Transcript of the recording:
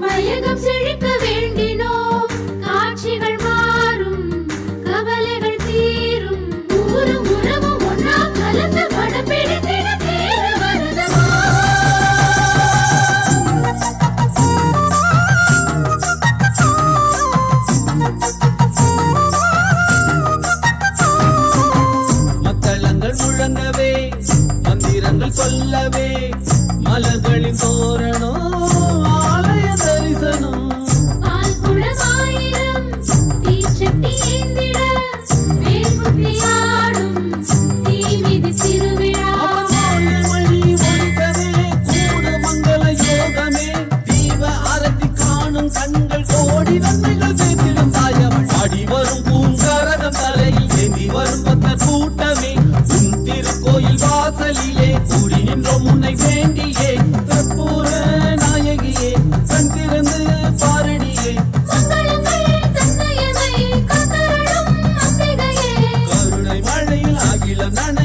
வையகம் செழிக்க வேண்டினோம். காட்சிகள் மாறும், கவலைகள் தீரும். ஊரும் உறவும் ஒன்னா கலந்து படப்பிடித்திட தேர் வருதமா. மக்களங்கள் முழங்கவே, மந்திரங்கள் சொல்லவே, மலர்களின் தோரணம், ஆலய தரிசனம். பால்குடமாயிரம் தீச்சட்டி ஏந்திட, வேல்குத்தியாடும் தீமிதி திருவிழா. கோயில் மணி ஒலிக்கவே, கூட மங்கள யோகமே, தீப அரத்தி காணும் கண்கள் கோடி நன்மைகள் சேர்த்திடும் தாயவள். ஆடி வரும் பூங்கரகம் தலையில் ஏந்தி வரும் பக்தர் கூட்டமே, உன் திருக்கோயில் வாசலிலே கூடி நின்றோம் உன்னை வேண்டியே. கற்பூர நாயகியே, கண் திறந்து பாரடியே. மங்களங்கள் தந்தையமை காத்தருளும் அம்பிகையே. கருணை மழையில் அகிலம் நன